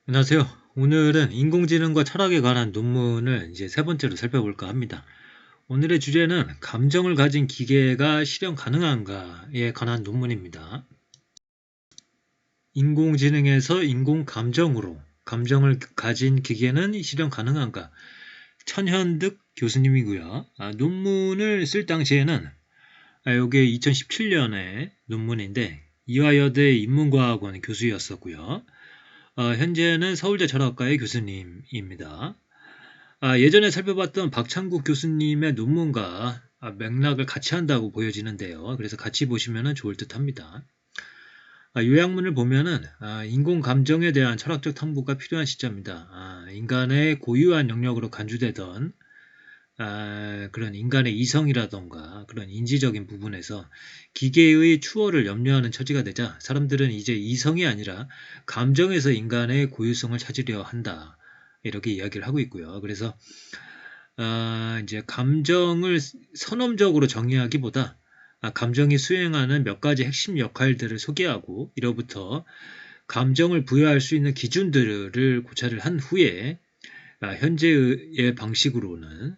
안녕하세요. 오늘은 인공지능과 철학에 관한 논문을 이제 세 번째로 살펴볼까 합니다. 오늘의 주제는 감정을 가진 기계가 실현 가능한가에 관한 논문입니다. 인공지능에서 인공감정으로 감정을 가진 기계는 실현 가능한가? 천현득 교수님이고요. 논문을 쓸 당시에는 이게 2017년의 논문인데 이화여대 인문과학원 교수였었고요. 현재는 서울대 철학과의 교수님입니다. 예전에 살펴봤던 박창국 교수님의 논문과 맥락을 같이 한다고 보여지는데요. 그래서 같이 보시면 좋을 듯 합니다. 요약문을 보면은 인공 감정에 대한 철학적 탐구가 필요한 시점이다. 인간의 고유한 영역으로 간주되던 그런 인간의 이성이라던가 그런 인지적인 부분에서 기계의 추월을 염려하는 처지가 되자 사람들은 이제 이성이 아니라 감정에서 인간의 고유성을 찾으려 한다. 이렇게 이야기를 하고 있고요. 그래서 이제 감정을 선언적으로 정의하기보다 감정이 수행하는 몇 가지 핵심 역할들을 소개하고 이로부터 감정을 부여할 수 있는 기준들을 고찰을 한 후에 현재의 방식으로는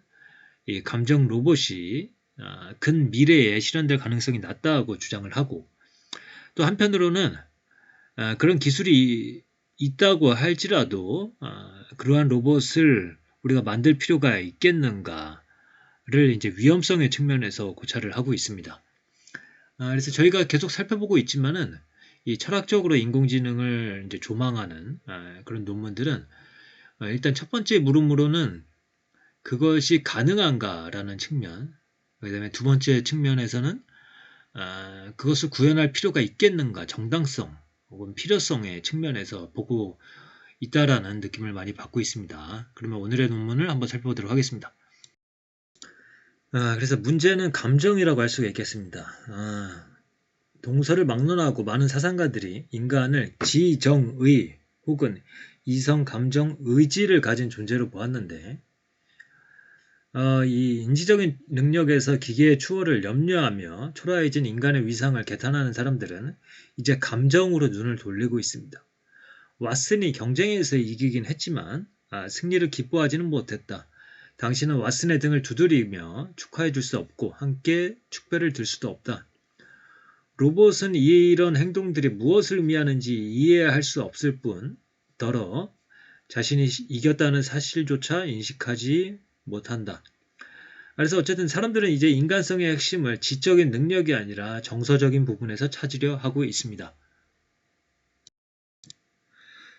이 감정 로봇이 근미래에 실현될 가능성이 낮다고 주장을 하고 또 한편으로는 그런 기술이 있다고 할지라도 그러한 로봇을 우리가 만들 필요가 있겠는가를 이제 위험성의 측면에서 고찰을 하고 있습니다. 그래서 저희가 계속 살펴보고 있지만은 이 철학적으로 인공지능을 이제 조망하는 그런 논문들은 일단 첫 번째 물음으로는 그것이 가능한가라는 측면, 그 다음에 두 번째 측면에서는 그것을 구현할 필요가 있겠는가, 정당성 혹은 필요성의 측면에서 보고 있다라는 느낌을 많이 받고 있습니다. 그러면 오늘의 논문을 한번 살펴보도록 하겠습니다. 그래서 문제는 감정이라고 할 수가 있겠습니다. 동서를 막론하고 많은 사상가들이 인간을 지정의 혹은 이성, 감정, 의지를 가진 존재로 보았는데 이 인지적인 능력에서 기계의 추월을 염려하며 초라해진 인간의 위상을 개탄하는 사람들은 이제 감정으로 눈을 돌리고 있습니다. 왓슨이 경쟁에서 이기긴 했지만 승리를 기뻐하지는 못했다. 당신은 왓슨의 등을 두드리며 축하해 줄 수 없고 함께 축배를 들 수도 없다. 로봇은 이런 행동들이 무엇을 의미하는지 이해할 수 없을 뿐더러 자신이 이겼다는 사실조차 인식하지 못한다. 그래서 어쨌든 사람들은 이제 인간성의 핵심을 지적인 능력이 아니라 정서적인 부분에서 찾으려 하고 있습니다.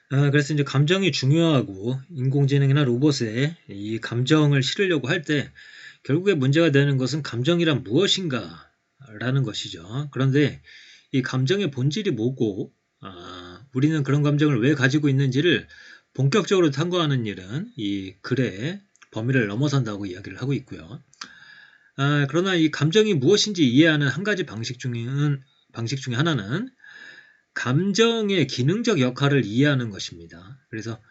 그래서 이제 감정이 중요하고 인공지능이나 로봇에 이 감정을 실으려고 할 때 결국에 문제가 되는 것은 감정이란 무엇인가 라는 것이죠. 그런데 이 감정의 본질이 뭐고 우리는 그런 감정을 왜 가지고 있는지를 본격적으로 탐구하는 일은 이 글의 범위를 넘어선다고 이야기를 하고 있고요. 그러나 이 감정이 무엇인지 이해하는 한 가지 방식 중에 하나는 감정의 기능적 역할을 이해하는 것입니다. 그래서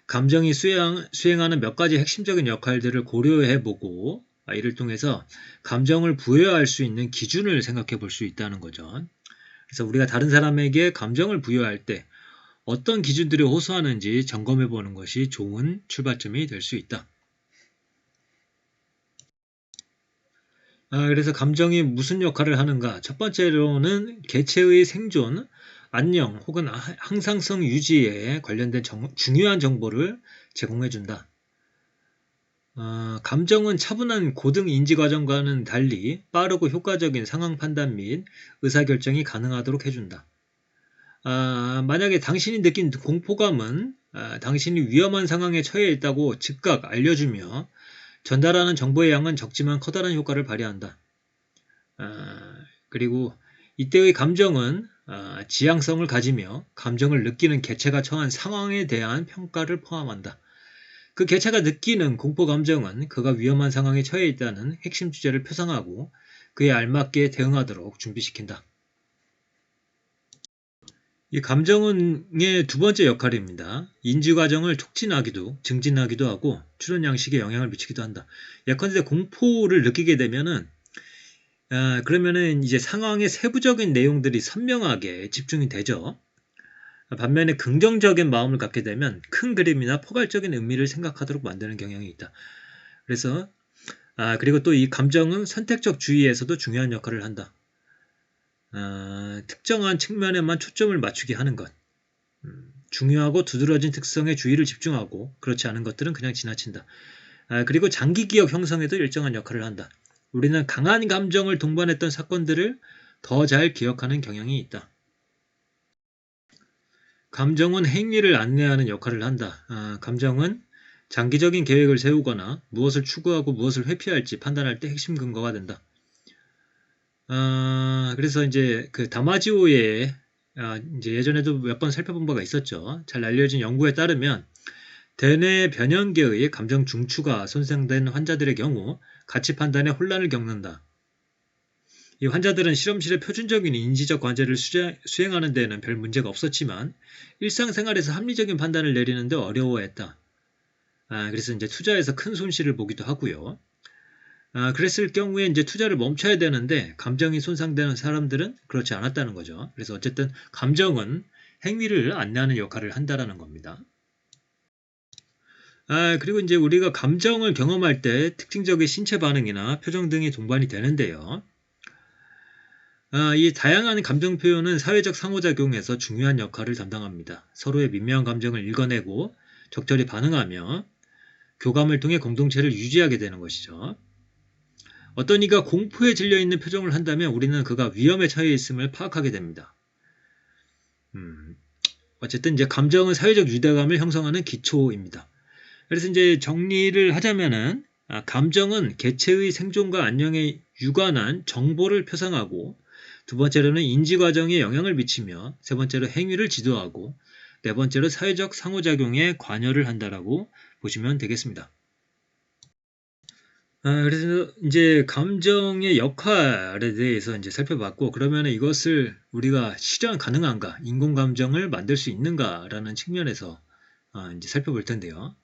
감정이 수행하는 몇 가지 핵심적인 역할들을 고려해보고 이를 통해서 감정을 부여할 수 있는 기준을 생각해 볼 수 있다는 거죠. 그래서 우리가 다른 사람에게 감정을 부여할 때 어떤 기준들이 호소하는지 점검해 보는 것이 좋은 출발점이 될 수 있다. 그래서 감정이 무슨 역할을 하는가? 첫 번째로는 개체의 생존, 안녕 혹은 항상성 유지에 관련된 중요한 정보를 제공해준다. 감정은 차분한 고등 인지 과정과는 달리 빠르고 효과적인 상황 판단 및 의사결정이 가능하도록 해준다. 만약에 당신이 느낀 공포감은 당신이 위험한 상황에 처해 있다고 즉각 알려주며 전달하는 정보의 양은 적지만 커다란 효과를 발휘한다. 그리고 이때의 감정은 지향성을 가지며 감정을 느끼는 개체가 처한 상황에 대한 평가를 포함한다. 그 개체가 느끼는 공포 감정은 그가 위험한 상황에 처해 있다는 핵심 주제를 표상하고 그에 알맞게 대응하도록 준비시킨다. 이 감정의 두 번째 역할입니다. 인지 과정을 촉진하기도 증진하기도 하고 추론 양식에 영향을 미치기도 한다. 예컨대 공포를 느끼게 되면은 그러면은 이제 상황의 세부적인 내용들이 선명하게 집중이 되죠. 반면에 긍정적인 마음을 갖게 되면 큰 그림이나 포괄적인 의미를 생각하도록 만드는 경향이 있다. 그래서 그리고 또 이 감정은 선택적 주의에서도 중요한 역할을 한다. 특정한 측면에만 초점을 맞추게 하는 것. 중요하고 두드러진 특성에 주의를 집중하고 그렇지 않은 것들은 그냥 지나친다. 그리고 장기 기억 형성에도 일정한 역할을 한다. 우리는 강한 감정을 동반했던 사건들을 더 잘 기억하는 경향이 있다. 감정은 행위를 안내하는 역할을 한다. 감정은 장기적인 계획을 세우거나 무엇을 추구하고 무엇을 회피할지 판단할 때 핵심 근거가 된다. 그래서 이제 그 다마지오의 이제 예전에도 몇 번 살펴본 바가 있었죠. 잘 알려진 연구에 따르면 대뇌 변형계의 감정 중추가 손상된 환자들의 경우 가치 판단에 혼란을 겪는다. 이 환자들은 실험실의 표준적인 인지적 과제를 수행하는 데에는 별 문제가 없었지만 일상생활에서 합리적인 판단을 내리는데 어려워했다. 그래서 이제 투자에서 큰 손실을 보기도 하고요. 그랬을 경우에 이제 투자를 멈춰야 되는데 감정이 손상되는 사람들은 그렇지 않았다는 거죠. 그래서 어쨌든 감정은 행위를 안내하는 역할을 한다라는 겁니다. 그리고 이제 우리가 감정을 경험할 때 특징적인 신체 반응이나 표정 등이 동반이 되는데요. 이 다양한 감정 표현은 사회적 상호작용에서 중요한 역할을 담당합니다. 서로의 미묘한 감정을 읽어내고 적절히 반응하며 교감을 통해 공동체를 유지하게 되는 것이죠. 어떤 이가 공포에 질려있는 표정을 한다면 우리는 그가 위험에 처해 있음을 파악하게 됩니다. 어쨌든 이제 감정은 사회적 유대감을 형성하는 기초입니다. 그래서 이제 정리를 하자면은 감정은 개체의 생존과 안녕에 유관한 정보를 표상하고 두 번째로는 인지 과정에 영향을 미치며 세 번째로 행위를 지도하고 네 번째로 사회적 상호작용에 관여를 한다라고 보시면 되겠습니다. 그래서 이제 감정의 역할에 대해서 이제 살펴봤고 그러면 이것을 우리가 실현 가능한가, 인공 감정을 만들 수 있는가라는 측면에서 이제 살펴볼 텐데요.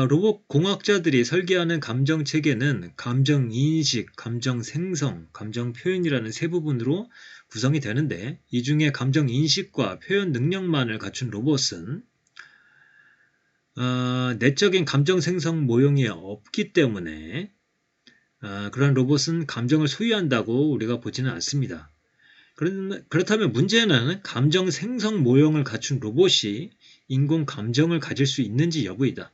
로봇 공학자들이 설계하는 감정 체계는 감정 인식, 감정 생성, 감정 표현이라는 세 부분으로 구성이 되는데 이 중에 감정 인식과 표현 능력만을 갖춘 로봇은 내적인 감정 생성 모형이 없기 때문에 그런 로봇은 감정을 소유한다고 우리가 보지는 않습니다. 그렇다면 문제는 감정 생성 모형을 갖춘 로봇이 인공 감정을 가질 수 있는지 여부이다.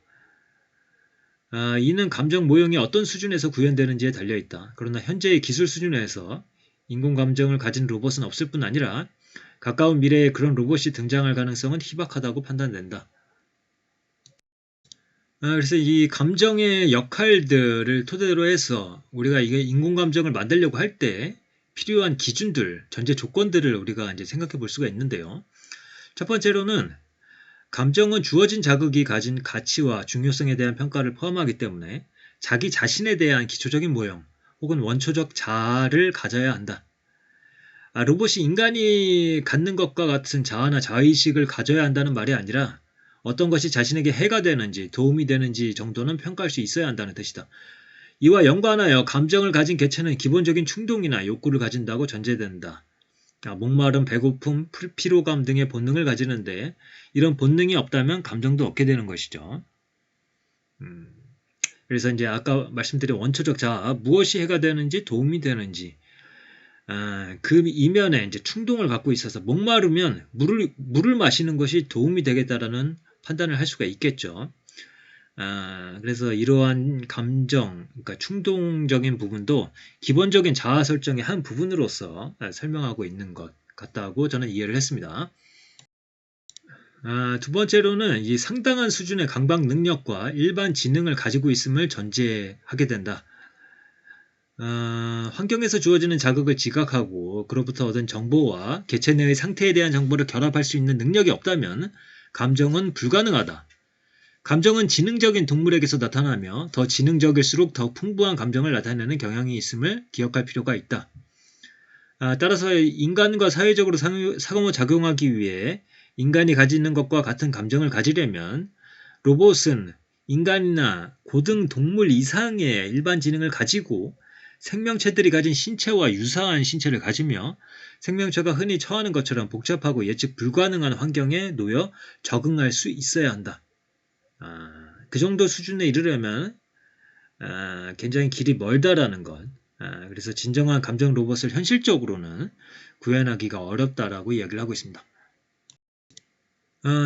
이는 감정 모형이 어떤 수준에서 구현되는지에 달려있다. 그러나 현재의 기술 수준에서 인공 감정을 가진 로봇은 없을 뿐 아니라 가까운 미래에 그런 로봇이 등장할 가능성은 희박하다고 판단된다. 그래서 이 감정의 역할들을 토대로 해서 우리가 이게 인공 감정을 만들려고 할 때 필요한 기준들, 전제 조건들을 우리가 이제 생각해 볼 수가 있는데요. 첫 번째로는 감정은 주어진 자극이 가진 가치와 중요성에 대한 평가를 포함하기 때문에 자기 자신에 대한 기초적인 모형 혹은 원초적 자아를 가져야 한다. 로봇이 인간이 갖는 것과 같은 자아나 자의식을 가져야 한다는 말이 아니라 어떤 것이 자신에게 해가 되는지 도움이 되는지 정도는 평가할 수 있어야 한다는 뜻이다. 이와 연관하여 감정을 가진 개체는 기본적인 충동이나 욕구를 가진다고 전제된다. 목마름, 배고픔, 피로감 등의 본능을 가지는데 이런 본능이 없다면 감정도 없게 되는 것이죠. 그래서 이제 아까 말씀드린 원초적 자아, 무엇이 해가 되는지 도움이 되는지 그 이면에 이제 충동을 갖고 있어서 목마르면 물을 마시는 것이 도움이 되겠다라는 판단을 할 수가 있겠죠. 그래서 이러한 감정, 그러니까 충동적인 부분도 기본적인 자아 설정의 한 부분으로서 설명하고 있는 것 같다고 저는 이해를 했습니다. 두 번째로는 이 상당한 수준의 강박 능력과 일반 지능을 가지고 있음을 전제하게 된다. 환경에서 주어지는 자극을 지각하고 그로부터 얻은 정보와 개체 내의 상태에 대한 정보를 결합할 수 있는 능력이 없다면 감정은 불가능하다. 감정은 지능적인 동물에게서 나타나며 더 지능적일수록 더 풍부한 감정을 나타내는 경향이 있음을 기억할 필요가 있다. 따라서 인간과 사회적으로 상호작용하기 위해 인간이 가지는 것과 같은 감정을 가지려면 로봇은 인간이나 고등 동물 이상의 일반 지능을 가지고 생명체들이 가진 신체와 유사한 신체를 가지며 생명체가 흔히 처하는 것처럼 복잡하고 예측 불가능한 환경에 놓여 적응할 수 있어야 한다. 그 정도 수준에 이르려면 굉장히 길이 멀다라는 것. 그래서 진정한 감정 로봇을 현실적으로는 구현하기가 어렵다라고 이야기를 하고 있습니다.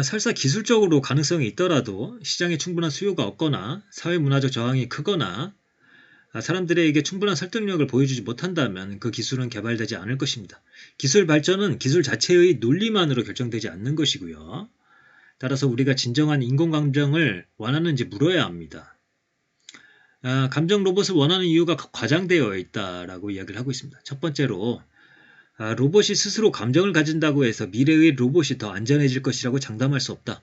설사 기술적으로 가능성이 있더라도 시장에 충분한 수요가 없거나 사회문화적 저항이 크거나 사람들에게 충분한 설득력을 보여주지 못한다면 그 기술은 개발되지 않을 것입니다. 기술 발전은 기술 자체의 논리만으로 결정되지 않는 것이고요. 따라서 우리가 진정한 인공감정을 원하는지 물어야 합니다. 감정 로봇을 원하는 이유가 과장되어 있다라고 이야기를 하고 있습니다. 첫 번째로 로봇이 스스로 감정을 가진다고 해서 미래의 로봇이 더 안전해질 것이라고 장담할 수 없다.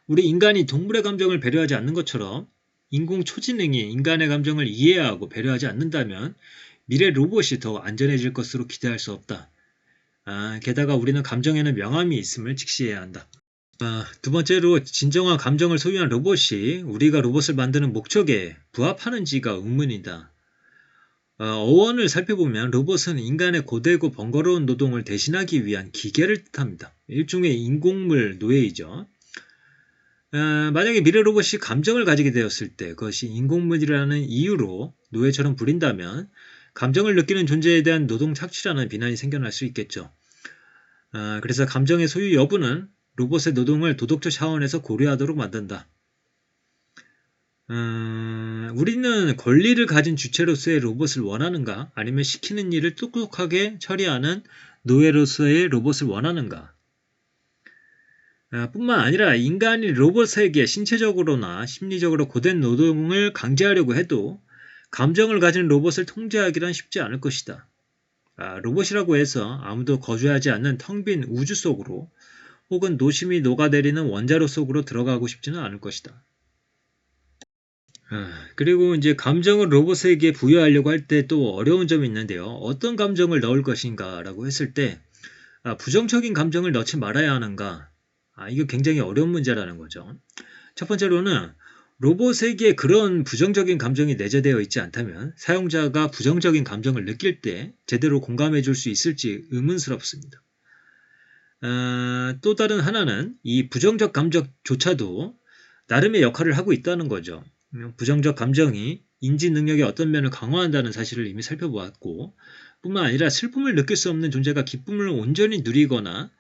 우리 인간이 동물의 감정을 배려하지 않는 것처럼 인공 초지능이 인간의 감정을 이해하고 배려하지 않는다면 미래 로봇이 더 안전해질 것으로 기대할 수 없다. 게다가 우리는 감정에는 명암이 있음을 직시해야 한다. 두 번째로 진정한 감정을 소유한 로봇이 우리가 로봇을 만드는 목적에 부합하는지가 의문이다. 어원을 살펴보면 로봇은 인간의 고되고 번거로운 노동을 대신하기 위한 기계를 뜻합니다. 일종의 인공물 노예이죠. 만약에 미래 로봇이 감정을 가지게 되었을 때 그것이 인공물이라는 이유로 노예처럼 부린다면 감정을 느끼는 존재에 대한 노동 착취라는 비난이 생겨날 수 있겠죠. 그래서 감정의 소유 여부는 로봇의 노동을 도덕적 차원에서 고려하도록 만든다. 우리는 권리를 가진 주체로서의 로봇을 원하는가? 아니면 시키는 일을 똑똑하게 처리하는 노예로서의 로봇을 원하는가? 뿐만 아니라 인간이 로봇에게 신체적으로나 심리적으로 고된 노동을 강제하려고 해도 감정을 가진 로봇을 통제하기란 쉽지 않을 것이다. 로봇이라고 해서 아무도 거주하지 않는 텅 빈 우주 속으로 혹은 노심이 녹아내리는 원자로 속으로 들어가고 싶지는 않을 것이다. 그리고 이제 감정을 로봇에게 부여하려고 할 때 또 어려운 점이 있는데요. 어떤 감정을 넣을 것인가 라고 했을 때 부정적인 감정을 넣지 말아야 하는가? 이거 굉장히 어려운 문제라는 거죠. 첫 번째로는 로봇에게 그런 부정적인 감정이 내재되어 있지 않다면 사용자가 부정적인 감정을 느낄 때 제대로 공감해 줄 수 있을지 의문스럽습니다. 또 다른 하나는 이 부정적 감정조차도 나름의 역할을 하고 있다는 거죠. 부정적 감정이 인지 능력의 어떤 면을 강화한다는 사실을 이미 살펴보았고 뿐만 아니라 슬픔을 느낄 수 없는 존재가 기쁨을 온전히 누리거나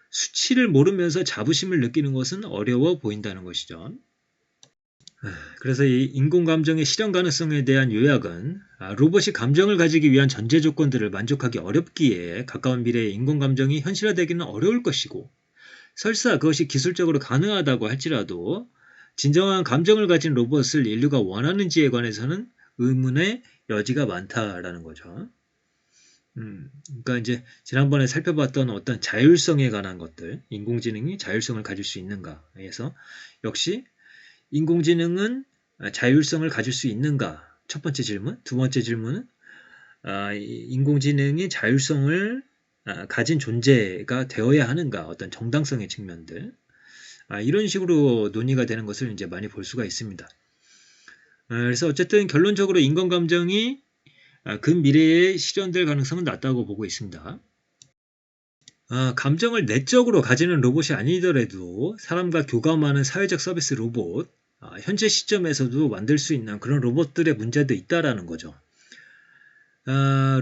수치를 모르면서 자부심을 느끼는 것은 어려워 보인다는 것이죠. 그래서 이 인공감정의 실현 가능성에 대한 요약은 로봇이 감정을 가지기 위한 전제 조건들을 만족하기 어렵기에 가까운 미래에 인공감정이 현실화되기는 어려울 것이고 설사 그것이 기술적으로 가능하다고 할지라도 진정한 감정을 가진 로봇을 인류가 원하는지에 관해서는 의문의 여지가 많다라는 거죠. 그러니까 이제 지난번에 살펴봤던 어떤 자율성에 관한 것들, 인공지능이 자율성을 가질 수 있는가에서 역시 인공지능은 자율성을 가질 수 있는가? 첫 번째 질문. 두 번째 질문은 인공지능이 자율성을 가진 존재가 되어야 하는가? 어떤 정당성의 측면들. 이런 식으로 논의가 되는 것을 이제 많이 볼 수가 있습니다. 그래서 어쨌든 결론적으로 인공감정이 근미래에 실현될 가능성은 낮다고 보고 있습니다. 감정을 내적으로 가지는 로봇이 아니더라도 사람과 교감하는 사회적 서비스 로봇, 현재 시점에서도 만들 수 있는 그런 로봇들의 문제도 있다라는 거죠.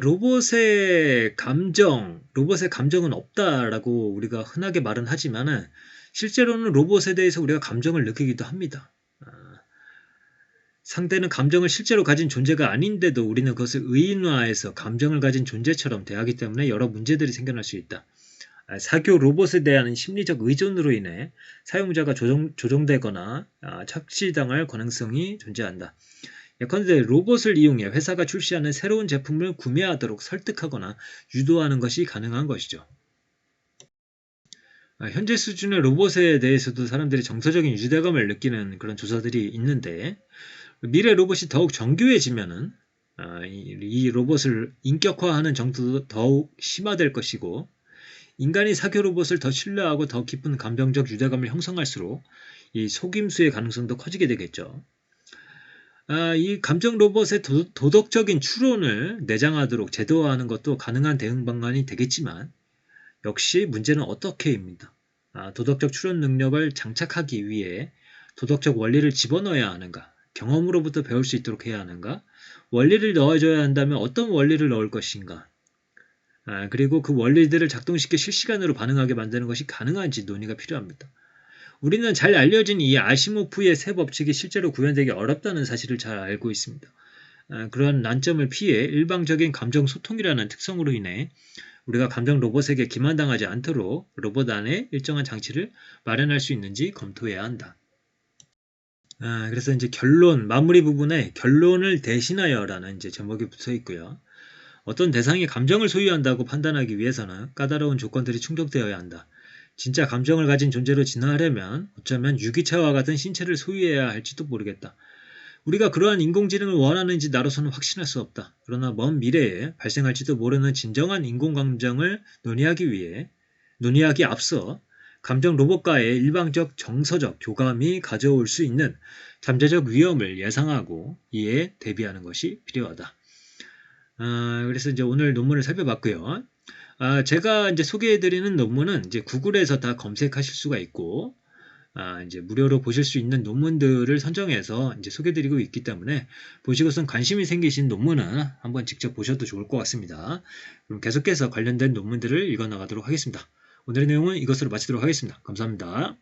로봇의 감정은 없다라고 우리가 흔하게 말은 하지만은 실제로는 로봇에 대해서 우리가 감정을 느끼기도 합니다. 상대는 감정을 실제로 가진 존재가 아닌데도 우리는 그것을 의인화해서 감정을 가진 존재처럼 대하기 때문에 여러 문제들이 생겨날 수 있다. 사교 로봇에 대한 심리적 의존으로 인해 사용자가 조종되거나 착취당할 가능성이 존재한다. 예컨대 로봇을 이용해 회사가 출시하는 새로운 제품을 구매하도록 설득하거나 유도하는 것이 가능한 것이죠. 현재 수준의 로봇에 대해서도 사람들이 정서적인 유대감을 느끼는 그런 조사들이 있는데 미래 로봇이 더욱 정교해지면은 이 로봇을 인격화하는 정도도 더욱 심화될 것이고 인간이 사교 로봇을 더 신뢰하고 더 깊은 감정적 유대감을 형성할수록 이 속임수의 가능성도 커지게 되겠죠. 이 감정 로봇의 도덕적인 추론을 내장하도록 제도화하는 것도 가능한 대응 방안이 되겠지만 역시 문제는 어떻게입니다. 도덕적 추론 능력을 장착하기 위해 도덕적 원리를 집어넣어야 하는가? 경험으로부터 배울 수 있도록 해야 하는가? 원리를 넣어줘야 한다면 어떤 원리를 넣을 것인가? 그리고 그 원리들을 작동시켜 실시간으로 반응하게 만드는 것이 가능한지 논의가 필요합니다. 우리는 잘 알려진 이 아시모프의 세 법칙이 실제로 구현되기 어렵다는 사실을 잘 알고 있습니다. 그런 난점을 피해 일방적인 감정 소통이라는 특성으로 인해 우리가 감정 로봇에게 기만당하지 않도록 로봇 안에 일정한 장치를 마련할 수 있는지 검토해야 한다. 그래서 이제 결론, 마무리 부분에 결론을 대신하여라는 이제 제목이 붙어 있고요. 어떤 대상이 감정을 소유한다고 판단하기 위해서는 까다로운 조건들이 충족되어야 한다. 진짜 감정을 가진 존재로 진화하려면 어쩌면 유기체와 같은 신체를 소유해야 할지도 모르겠다. 우리가 그러한 인공지능을 원하는지 나로서는 확신할 수 없다. 그러나 먼 미래에 발생할지도 모르는 진정한 인공감정을 논의하기 앞서 감정 로봇과의 일방적 정서적 교감이 가져올 수 있는 잠재적 위험을 예상하고 이에 대비하는 것이 필요하다. 그래서 이제 오늘 논문을 살펴봤고요. 제가 이제 소개해드리는 논문은 이제 구글에서 다 검색하실 수가 있고, 이제 무료로 보실 수 있는 논문들을 선정해서 이제 소개드리고 있기 때문에 보시고선 관심이 생기신 논문은 한번 직접 보셔도 좋을 것 같습니다. 그럼 계속해서 관련된 논문들을 읽어나가도록 하겠습니다. 오늘의 내용은 이것으로 마치도록 하겠습니다. 감사합니다.